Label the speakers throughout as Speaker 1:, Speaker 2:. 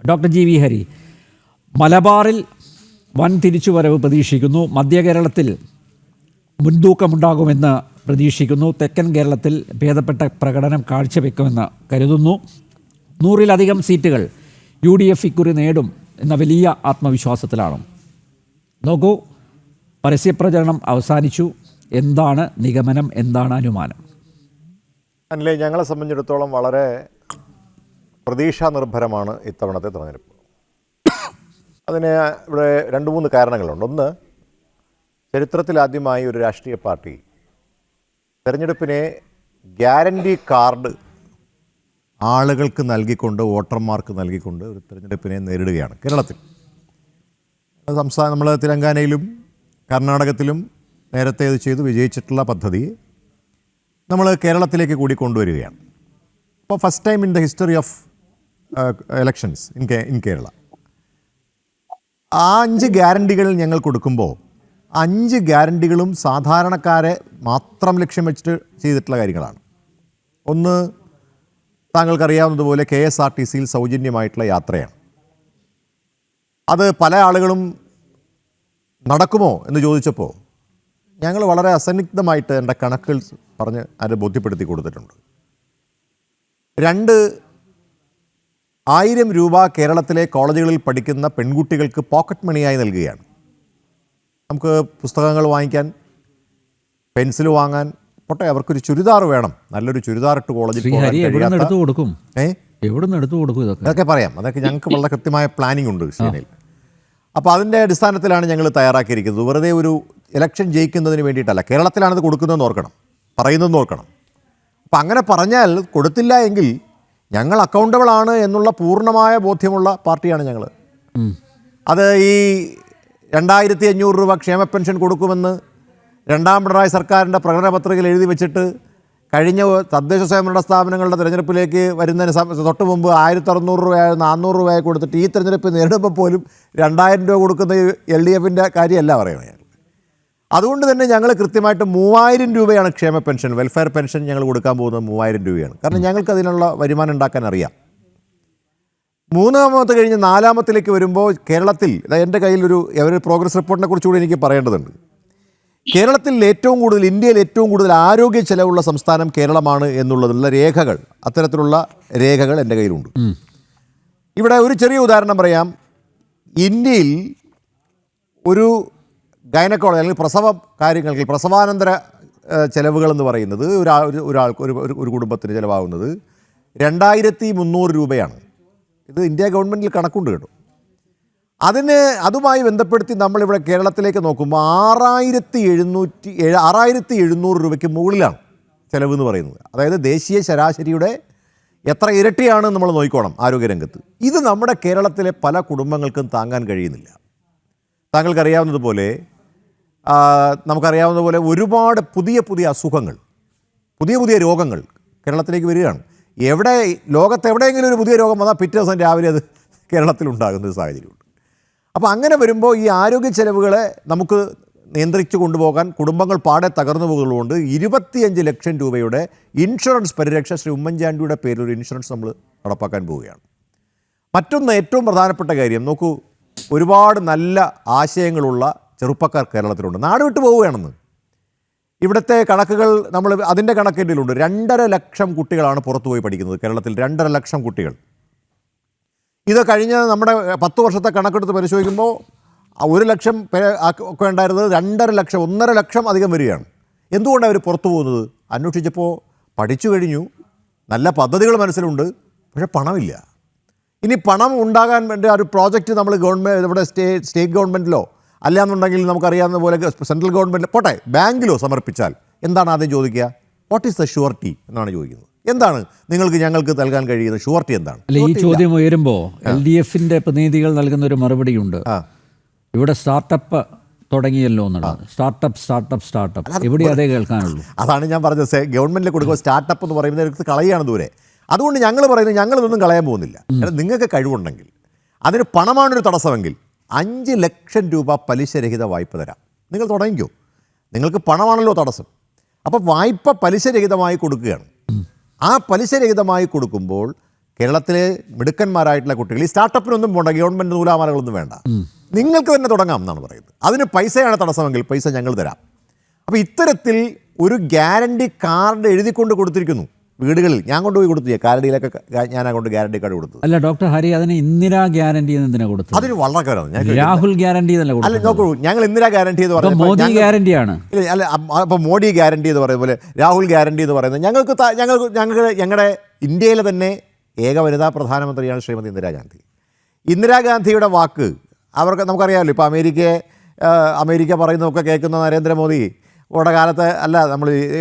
Speaker 1: Doctor G V Hari, മലബാറിൽ വൻ തിരിച്ചുവരവ് പ്രതീക്ഷിക്കുന്നു. മധ്യ കേരളത്തിൽ മുൻതൂക്കമുണ്ടാകുമെന്ന് പ്രതീക്ഷിക്കുന്നു. തെക്കൻ കേരളത്തിൽ ഭേദപ്പെട്ട പ്രകടനം കാഴ്ചവെക്കുമെന്ന് കരുതുന്നു. 100-ലധികം സീറ്റുകൾ UDF ഇക്കുറി നേടും എന്ന വലിയ ആത്മവിശ്വാസത്തിലാണ്. നോക്കൂ, പരസ്യപ്രചരണം അവസാനിച്ചു. എന്താണ് നിഗമനം, എന്താണ് അനുമാനം?
Speaker 2: അല്ലേ, ഞങ്ങളെ സംബന്ധിച്ചിടത്തോളം വളരെ പ്രതീക്ഷാ നിർഭരമാണ് ഇത്തവണത്തെ തെരഞ്ഞെടുപ്പ്. അതിന് ഇവിടെ 2-3 കാരണങ്ങളുണ്ട്. ഒന്ന്, ചരിത്രത്തിലാദ്യമായി ഒരു രാഷ്ട്രീയ പാർട്ടി തെരഞ്ഞെടുപ്പിനെ ഗ്യാരണ്ടി കാർഡ് ആളുകൾക്ക് നൽകിക്കൊണ്ട്, വോട്ടർമാർക്ക് നൽകിക്കൊണ്ട് ഒരു തെരഞ്ഞെടുപ്പിനെ നേരിടുകയാണ് കേരളത്തിൽ. നമ്മൾ തെലങ്കാനയിലും കർണാടകത്തിലും നേരത്തെ ഇത് ചെയ്ത് വിജയിച്ചിട്ടുള്ള പദ്ധതി നമ്മൾ കേരളത്തിലേക്ക് കൂടി കൊണ്ടുവരികയാണ്. അപ്പോൾ first time in the history of elections in Kerala ആ 5 ഗ്യാരണ്ടികൾ ഞങ്ങൾ കൊടുക്കുമ്പോൾ 5 ഗ്യാരണ്ടികളും സാധാരണക്കാരെ മാത്രം ലക്ഷ്യം വെച്ചിട്ട് ചെയ്തിട്ടുള്ള കാര്യങ്ങളാണ്. ഒന്ന്, താങ്കൾക്കറിയാവുന്നതുപോലെ KSRTCയിൽ സൗജന്യമായിട്ടുള്ള യാത്രയാണ്. അത് പല ആളുകളും നടക്കുമോ എന്ന് ചോദിച്ചപ്പോൾ ഞങ്ങൾ വളരെ അസന്നിഗ്ധമായിട്ട് എൻ്റെ കണക്കുകൾ പറഞ്ഞ് അത് ബോധ്യപ്പെടുത്തി കൊടുത്തിട്ടുണ്ട്. 2, 1000 രൂപ കേരളത്തിലെ കോളേജുകളിൽ പഠിക്കുന്ന പെൺകുട്ടികൾക്ക് പോക്കറ്റ് മണിയായി നൽകുകയാണ്. നമുക്ക് പുസ്തകങ്ങൾ വാങ്ങിക്കാൻ, പെൻസിൽ വാങ്ങാൻ, പോട്ടെ, അവർക്കൊരു ചുരിദാർ വേണം, നല്ലൊരു ചുരിദാർ ഇട്ട് കോളേജിൽ ഇതൊക്കെ പറയാം. അതൊക്കെ ഞങ്ങൾക്ക് വളരെ കൃത്യമായ പ്ലാനിംഗ് ഉണ്ട് ശ്രീനയിൽ. അപ്പോൾ അതിൻ്റെ അടിസ്ഥാനത്തിലാണ് ഞങ്ങൾ തയ്യാറാക്കിയിരിക്കുന്നത്. വെറുതെ ഒരു ഇലക്ഷൻ ജയിക്കുന്നതിന് വേണ്ടിയിട്ടല്ല, കേരളത്തിലാണിത് കൊടുക്കുന്നതെന്ന് ഓർക്കണം, പറയുന്നതെന്ന് ഓർക്കണം. അപ്പം അങ്ങനെ പറഞ്ഞാൽ കൊടുത്തില്ല എങ്കിൽ ഞങ്ങൾ അക്കൗണ്ടബിൾ ആണ് എന്നുള്ള പൂർണ്ണമായ ബോധ്യമുള്ള പാർട്ടിയാണ് ഞങ്ങൾ. അത് ഈ 2500 രൂപ ക്ഷേമ പെൻഷൻ കൊടുക്കുമെന്ന് 2ാം പിണറായി സർക്കാരിൻ്റെ പ്രകടന പത്രികയിൽ എഴുതി വെച്ചിട്ട് കഴിഞ്ഞ തദ്ദേശ സ്വയംഭരണ സ്ഥാപനങ്ങളുടെ തിരഞ്ഞെടുപ്പിലേക്ക് വരുന്നതിന് തൊട്ട് മുമ്പ് 1600 രൂപ 400 രൂപയായി കൊടുത്തിട്ട് ഈ തിരഞ്ഞെടുപ്പ് നേരിടുമ്പോൾ പോലും 2000 രൂപ കൊടുക്കുന്ന LDFൻ്റെ കാര്യമല്ല പറയുന്നത്. അതുകൊണ്ട് തന്നെ ഞങ്ങൾ കൃത്യമായിട്ട് 3000 രൂപയാണ് ക്ഷേമ പെൻഷൻ, വെൽഫെയർ പെൻഷൻ ഞങ്ങൾ കൊടുക്കാൻ പോകുന്നത് 3000 രൂപയാണ്. കാരണം ഞങ്ങൾക്ക് അതിനുള്ള വരുമാനം ഉണ്ടാക്കാൻ അറിയാം. 3ാമത്തെ കഴിഞ്ഞ് 4ാമത്തിലേക്ക് വരുമ്പോൾ കേരളത്തിൽ, എൻ്റെ കയ്യിൽ ഒരു പ്രോഗ്രസ് റിപ്പോർട്ടിനെ കുറിച്ചുകൂടി എനിക്ക് പറയേണ്ടതുണ്ട്. കേരളത്തിൽ ഏറ്റവും കൂടുതൽ, ഇന്ത്യയിൽ ഏറ്റവും കൂടുതൽ ആരോഗ്യ ചെലവുള്ള സംസ്ഥാനം കേരളമാണ് എന്നുള്ളതിനുള്ള രേഖകൾ, അത്തരത്തിലുള്ള രേഖകൾ എൻ്റെ കയ്യിലുണ്ട്. ഇവിടെ ഒരു ചെറിയ ഉദാഹരണം പറയാം. ഇന്ത്യയിൽ ഒരു ഗൈനക്കോളജി അല്ലെങ്കിൽ പ്രസവ കാര്യങ്ങൾക്ക് പ്രസവാനന്തര ചെലവുകൾ എന്ന് പറയുന്നത് ഒരാൾക്ക് ഒരു കുടുംബത്തിന് ചിലവാകുന്നത് 2300 രൂപയാണ്. ഇത് ഇന്ത്യ ഗവൺമെൻറ്റിൽ കണക്കുണ്ട് കേട്ടോ. അതുമായി ബന്ധപ്പെടുത്തി നമ്മളിവിടെ കേരളത്തിലേക്ക് നോക്കുമ്പോൾ 6700 രൂപയ്ക്ക് മുകളിലാണ് ചിലവ് എന്ന് പറയുന്നത്. അതായത് ദേശീയ ശരാശരിയുടെ എത്ര ഇരട്ടിയാണ് നമ്മൾ നോക്കിക്കോണം ആരോഗ്യരംഗത്ത്. ഇത് നമ്മുടെ കേരളത്തിലെ പല കുടുംബങ്ങൾക്കും താങ്ങാൻ കഴിയുന്നില്ല. താങ്കൾക്കറിയാവുന്നതുപോലെ, നമുക്കറിയാവുന്നതുപോലെ ഒരുപാട് പുതിയ അസുഖങ്ങൾ, പുതിയ രോഗങ്ങൾ കേരളത്തിലേക്ക് വരികയാണ്. ലോകത്തെവിടെയെങ്കിലും ഒരു പുതിയ രോഗം വന്നാൽ പിറ്റേ ദിവസം രാവിലെ അത് കേരളത്തിലുണ്ടാകുന്ന ഒരു സാഹചര്യമുണ്ട്. അപ്പോൾ അങ്ങനെ വരുമ്പോൾ ഈ ആരോഗ്യ ചെലവുകളെ നമുക്ക് നിയന്ത്രിച്ചു കൊണ്ടുപോകാൻ കുടുംബങ്ങൾ പാടെ തകർന്നു പോകുന്നതുകൊണ്ട് 25 ലക്ഷം രൂപയുടെ ഇൻഷുറൻസ് പരിരക്ഷ ശ്രീ ഉമ്മൻചാണ്ടിയുടെ പേരിലൊരു ഇൻഷുറൻസ് നമ്മൾ നടപ്പാക്കാൻ പോവുകയാണ്. മറ്റൊന്ന്, ഏറ്റവും പ്രധാനപ്പെട്ട കാര്യം നോക്കൂ, ഒരുപാട് നല്ല ആശയങ്ങളുള്ള ചെറുപ്പക്കാർ കേരളത്തിലുണ്ട്. നാട് വിട്ടു പോവുകയാണെന്ന് ഇവിടുത്തെ കണക്കുകൾ നമ്മൾ അതിൻ്റെ കണക്കെൻ്റെയിലുണ്ട്. 2.5 ലക്ഷം കുട്ടികളാണ് പുറത്തു പോയി പഠിക്കുന്നത് കേരളത്തിൽ. 2.5 ലക്ഷം കുട്ടികൾ. ഇത് കഴിഞ്ഞ നമ്മുടെ 10 വർഷത്തെ കണക്കെടുത്ത് പരിശോധിക്കുമ്പോൾ 1 ലക്ഷം ഒക്കെ ഉണ്ടായിരുന്നത് 2.5 ലക്ഷം, 1.5 ലക്ഷം അധികം വരികയാണ്. എന്തുകൊണ്ടാണ് അവർ പുറത്തു പോകുന്നത്? അന്വേഷിച്ചപ്പോൾ പഠിച്ചു കഴിഞ്ഞു, നല്ല പദ്ധതികൾ മനസ്സിലുണ്ട്, പക്ഷേ പണമില്ല. ഇനി പണം ഉണ്ടാകാൻ വേണ്ടി ഒരു പ്രോജക്റ്റ് നമ്മൾ ഗവൺമെൻറ് ഇവിടെ സ്റ്റേറ്റ് ഗവൺമെൻറ്റിലോ അല്ലാന്നുണ്ടെങ്കിൽ നമുക്കറിയാവുന്ന പോലെ സെൻട്രൽ ഗവൺമെൻറ് പോട്ടെ ബാങ്കിലോ സമർപ്പിച്ചാൽ എന്താണ് ആദ്യം ചോദിക്കുക? വാട്ട് ഈസ് ദ ഷുവർട്ടി എന്നാണ് ചോദിക്കുന്നത്. എന്താണ് ഞങ്ങൾക്ക് നൽകാൻ കഴിയുന്ന ഷുവർട്ടി എന്താണ്?
Speaker 1: ഈ ചോദ്യം ഉയരുമ്പോൾ LDFന്റെ പ്രതിനിധികൾ നൽകുന്ന ഒരു മറുപടിയുണ്ട്. ഇവിടെ സ്റ്റാർട്ടപ്പ് തുടങ്ങിയല്ലോ എന്നുള്ളത്. സ്റ്റാർട്ടപ്പ് ഇവിടെ അതേ കേൾക്കാനുള്ളൂ.
Speaker 2: അതാണ് ഞാൻ പറഞ്ഞത്. ഗവൺമെൻറ്റിൽ കൊടുക്കുക സ്റ്റാർട്ടപ്പ് എന്ന് പറയുന്നത് കളയാണ് ദൂരെ. അതുകൊണ്ട് ഞങ്ങൾ പറയുന്നത് ഞങ്ങളിതൊന്നും കളയാൻ പോകുന്നില്ല. നിങ്ങൾക്ക് കഴിവുണ്ടെങ്കിൽ, അതിന് പണമാണൊരു തടസ്സമെങ്കിൽ 5 ലക്ഷം രൂപ പലിശരഹിത വായ്പ തരാം. നിങ്ങൾ തുടങ്ങിക്കോ. നിങ്ങൾക്ക് പണമാണല്ലോ തടസ്സം. അപ്പോൾ വായ്പ പലിശരഹിതമായി കൊടുക്കുകയാണ്. ആ പലിശരഹിതമായി കൊടുക്കുമ്പോൾ കേരളത്തിലെ മിടുക്കന്മാരായിട്ടുള്ള കുട്ടികൾ ഈ സ്റ്റാർട്ടപ്പിനൊന്നും പോകണ്ട, ഗവൺമെൻറ് നൂലാമാലകളൊന്നും വേണ്ട, നിങ്ങൾക്ക് തന്നെ തുടങ്ങാം എന്നാണ് പറയുന്നത്. അതിന് പൈസയാണ് തടസ്സമെങ്കിൽ പൈസ ഞങ്ങൾ തരാം. അപ്പോൾ ഇത്തരത്തിൽ ഒരു ഗ്യാരണ്ടി കാർഡ് എഴുതിക്കൊണ്ട് കൊടുത്തിരിക്കുന്നു വീടുകളിൽ. ഞാൻ കൊണ്ടുപോയി കൊടുത്തു, കാലടിയിലൊക്കെ ഞാൻ കൊണ്ട് ഗ്യാരണ്ടി കാർഡ് കൊടുത്തു.
Speaker 1: അല്ല ഡോക്ടർ ഹരി, അതിന് ഇന്ദിരാ ഗ്യാരണ്ടി എന്തിനാ കൊടുത്തത്?
Speaker 2: അതിന് വളരെ കാര്യമാണ്.
Speaker 1: രാഹുൽ ഗ്യാരണ്ടി
Speaker 2: അല്ല നോക്കൂ, ഞങ്ങൾ ഇന്ദിരാ ഗ്യാരണ്ടി എന്ന് പറയുന്നത്
Speaker 1: മോദി ഗ്യാരണ്ടിയാണ്.
Speaker 2: അല്ല, അപ്പോൾ മോഡി ഗ്യാരണ്ടി എന്ന് പറയുന്ന പോലെ രാഹുൽ ഗ്യാരണ്ടി എന്ന് പറയുന്നത് ഞങ്ങളുടെ ഇന്ത്യയിലെ തന്നെ ഏക വനിതാ പ്രധാനമന്ത്രിയാണ് ശ്രീമതി ഇന്ദിരാഗാന്ധി. ഇന്ദിരാഗാന്ധിയുടെ വാക്ക് നമുക്കറിയാമല്ലോ. ഇപ്പോൾ അമേരിക്ക പറയുന്നതൊക്കെ കേൾക്കുന്ന നരേന്ദ്രമോദി ഉള്ള കാലത്ത് അല്ല,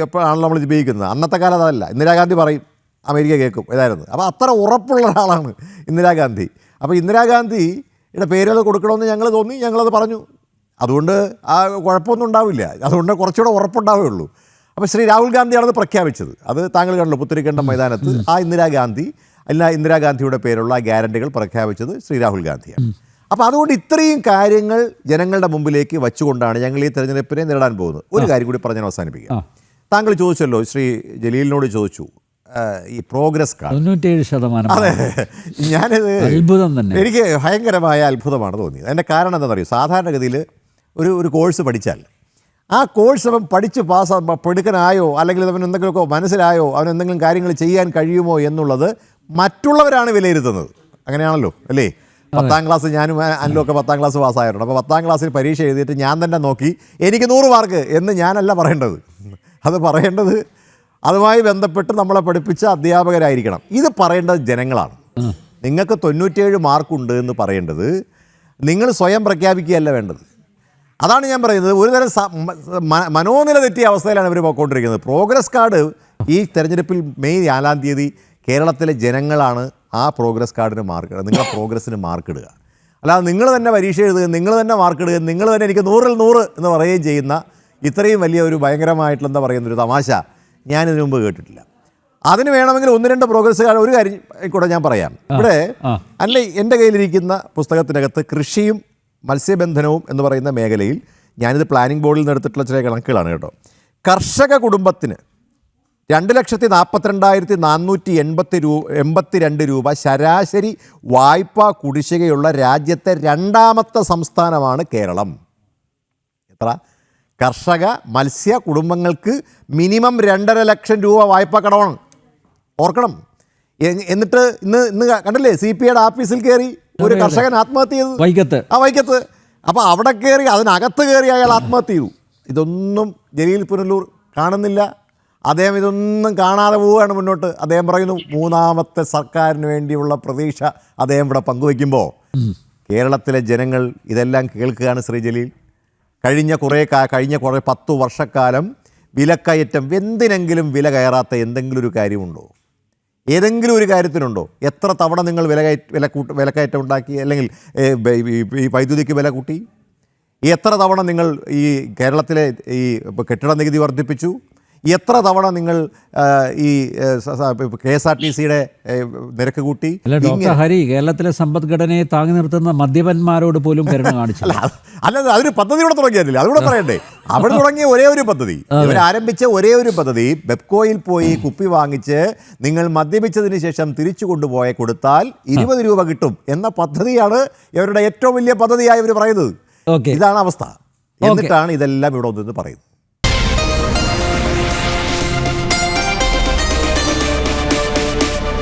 Speaker 2: എപ്പോഴാണല്ലോ നമ്മൾ ഉപയോഗിക്കുന്നത്, അന്നത്തെ കാലത്ത് അതല്ല. ഇന്ദിരാഗാന്ധി പറയും, അമേരിക്ക കേൾക്കും, ഇതായിരുന്നു. അപ്പോൾ അത്ര ഉറപ്പുള്ള ഒരാളാണ് ഇന്ദിരാഗാന്ധി. അപ്പോൾ ഇന്ദിരാഗാന്ധിയുടെ പേരുകൾ കൊടുക്കണമെന്ന് ഞങ്ങൾ തോന്നി, ഞങ്ങളത് പറഞ്ഞു. അതുകൊണ്ട് ആ കുഴപ്പമൊന്നും ഉണ്ടാവില്ല, അതുകൊണ്ട് കുറച്ചുകൂടെ ഉറപ്പുണ്ടാവുകയുള്ളൂ. അപ്പോൾ ശ്രീ രാഹുൽ ഗാന്ധിയാണത് പ്രഖ്യാപിച്ചത്. അത് താങ്കൾ കണ്ടല്ലോ, പുത്തരിക്കണ്ടം മൈതാനത്ത് ആ ഇന്ദിരാഗാന്ധിയുടെ പേരുള്ള ഗ്യാരണ്ടികൾ പ്രഖ്യാപിച്ചത് ശ്രീ രാഹുൽ ഗാന്ധിയാണ്. അപ്പോൾ അതുകൊണ്ട് ഇത്രയും കാര്യങ്ങൾ ജനങ്ങളുടെ മുമ്പിലേക്ക് വച്ചുകൊണ്ടാണ് ഞങ്ങൾ ഈ തെരഞ്ഞെടുപ്പിനെ നേരിടാൻ പോകുന്നത്. ഒരു കാര്യം കൂടി പറഞ്ഞ് അവസാനിപ്പിക്കാം. താങ്കൾ ചോദിച്ചല്ലോ, ശ്രീ ജലീലിനോട് ചോദിച്ചു, ഈ പ്രോഗ്രസ് കാർഡ്
Speaker 1: 97%.
Speaker 2: അതെ, ഞാനിത്
Speaker 1: അത്ഭുതം തന്നെ, എനിക്ക്
Speaker 2: ഭയങ്കരമായ അത്ഭുതമാണ് തോന്നിയത്. അതിൻ്റെ കാരണം എന്താണെന്നറിയോ? സാധാരണഗതിയിൽ ഒരു കോഴ്സ് പഠിച്ചാൽ ആ കോഴ്സ് അവൻ പഠിച്ച് പെടുക്കനായോ, അല്ലെങ്കിൽ അവൻ എന്തെങ്കിലുമൊക്കെ മനസ്സിലായോ, അവൻ എന്തെങ്കിലും കാര്യങ്ങൾ ചെയ്യാൻ കഴിയുമോ എന്നുള്ളത് മറ്റുള്ളവരാണ് വിലയിരുത്തുന്നത്. അങ്ങനെയാണല്ലോ അല്ലേ? 10ാം ക്ലാസ്, ഞാനും അനിലൊക്കെ 10ാം ക്ലാസ് പാസ്സായിട്ടുണ്ട്. അപ്പോൾ 10ാം ക്ലാസ്സിൽ പരീക്ഷ എഴുതിയിട്ട് ഞാൻ തന്നെ നോക്കി എനിക്ക് 100 മാർക്ക് എന്ന് ഞാനല്ല പറയേണ്ടത്. അത് പറയേണ്ടത് അതുമായി ബന്ധപ്പെട്ട് നമ്മളെ പഠിപ്പിച്ച അധ്യാപകരായിരിക്കണം. ഇത് പറയേണ്ടത് ജനങ്ങളാണ്. നിങ്ങൾക്ക് 97 മാർക്കുണ്ട് എന്ന് പറയേണ്ടത് നിങ്ങൾ സ്വയം പ്രഖ്യാപിക്കുകയല്ല വേണ്ടത്. അതാണ് ഞാൻ പറയുന്നത്. ഒരുതരം മനോനില തെറ്റിയ അവസ്ഥയിലാണ് ഇവർ പോയിക്കൊണ്ടിരിക്കുന്നത്. പ്രോഗ്രസ് കാർഡ് ഈ തെരഞ്ഞെടുപ്പിൽ മെയ് 4-ാം തീയതി കേരളത്തിലെ ജനങ്ങളാണ് ആ പ്രോഗ്രസ് കാർഡിന് മാർക്ക് ഇടുക. നിങ്ങൾ പ്രോഗ്രസ്സിന് മാർക്ക് ഇടുക. അല്ലാതെ നിങ്ങൾ തന്നെ പരീക്ഷ എഴുതുക, നിങ്ങൾ തന്നെ മാർക്ക് ഇടുക, നിങ്ങൾ തന്നെ എനിക്ക് 100-ൽ 100 എന്ന് പറയുകയും ചെയ്യുന്ന ഇത്രയും വലിയ ഒരു ഭയങ്കരമായിട്ടുള്ള എന്താ പറയുന്നൊരു തമാശ ഞാനിതിനു മുമ്പ് കേട്ടിട്ടില്ല. അതിന് വേണമെങ്കിൽ 1-2 പ്രോഗ്രസ് കാർഡ് ഒരു കാര്യം കൂടെ ഞാൻ പറയാം. ഇവിടെ അല്ല, എൻ്റെ കയ്യിലിരിക്കുന്ന പുസ്തകത്തിനകത്ത് കൃഷിയും മത്സ്യബന്ധനവും എന്ന് പറയുന്ന മേഖലയിൽ ഞാനിത് പ്ലാനിംഗ് ബോർഡിൽ നിന്ന് എടുത്തിട്ടുള്ള ചില കണക്കുകളാണ് കേട്ടോ. കർഷക കുടുംബത്തിന് 2,42,482 രൂപ ശരാശരി വായ്പാ കുടിശ്ശികയുള്ള രാജ്യത്തെ 2ാമത്തെ സംസ്ഥാനമാണ് കേരളം. എത്ര? കർഷക മത്സ്യ കുടുംബങ്ങൾക്ക് മിനിമം 2.5 ലക്ഷം രൂപ വായ്പ കടമാണ്. ഓർക്കണം. എന്നിട്ട് ഇന്ന് കണ്ടില്ലേ, CPIയുടെ ആഫീസിൽ കയറി ഒരു കർഷകൻ ആത്മഹത്യ ചെയ്തു, വൈക്കത്ത്. അപ്പോൾ അവിടെ കയറി, അതിനകത്ത് കയറി അയാൾ ആത്മഹത്യ ചെയ്തു. ഇതൊന്നും ജലീൽ പുനലൂർ കാണുന്നില്ല. അദ്ദേഹം ഇതൊന്നും കാണാതെ പോവുകയാണ് മുന്നോട്ട്. അദ്ദേഹം പറയുന്നു 3ാമത്തെ സർക്കാരിന് വേണ്ടിയുള്ള പ്രതീക്ഷ അദ്ദേഹം ഇവിടെ പങ്കുവയ്ക്കുമ്പോൾ കേരളത്തിലെ ജനങ്ങൾ ഇതെല്ലാം കേൾക്കുകയാണ്. ശ്രീ ജലീൽ, കഴിഞ്ഞ കുറേ 10 വർഷക്കാലം വിലക്കയറ്റം, എന്തിനെങ്കിലും വില കയറാത്ത എന്തെങ്കിലും ഒരു കാര്യമുണ്ടോ? ഏതെങ്കിലും ഒരു കാര്യത്തിനുണ്ടോ? എത്ര തവണ നിങ്ങൾ വിലക്കയറ്റം ഉണ്ടാക്കി, അല്ലെങ്കിൽ ഈ വൈദ്യുതിക്ക് വില കൂട്ടി? എത്ര തവണ നിങ്ങൾ ഈ കേരളത്തിലെ ഈ കെട്ടിട നികുതി വർദ്ധിപ്പിച്ചു? എത്ര തവണ നിങ്ങൾ ഈ KSRTCയുടെ നിരക്ക് കൂട്ടി?
Speaker 1: ഡോക്ടർ ഹരി, കേരളത്തിലെ സമ്പദ്ഘടനയെ താങ്ങി നിർത്തുന്ന മദ്യപന്മാരോട് പോലും കരുണ കാണിച്ചില്ല.
Speaker 2: അല്ലാതെ അതൊരു പദ്ധതി കൂടെ തുടങ്ങിയിട്ടില്ല, അതുകൂടെ പറയണ്ടേ. അവിടെ തുടങ്ങിയ ഒരേ ഒരു പദ്ധതി, ഇവരാരംഭിച്ച ഒരേ ഒരു പദ്ധതി, ബെപ്കോയിൽ പോയി കുപ്പി വാങ്ങിച്ച് നിങ്ങൾ മദ്യപിച്ചതിന് ശേഷം തിരിച്ചു കൊണ്ടുപോയി കൊടുത്താൽ 20 രൂപ കിട്ടും എന്ന പദ്ധതിയാണ് ഇവരുടെ ഏറ്റവും വലിയ പദ്ധതിയായി ഇവർ പറയുന്നത്. ഇതാണ് അവസ്ഥ. എന്നിട്ടാണ് ഇതെല്ലാം ഇവിടെ ഒന്നെന്ന് പറയുന്നത്.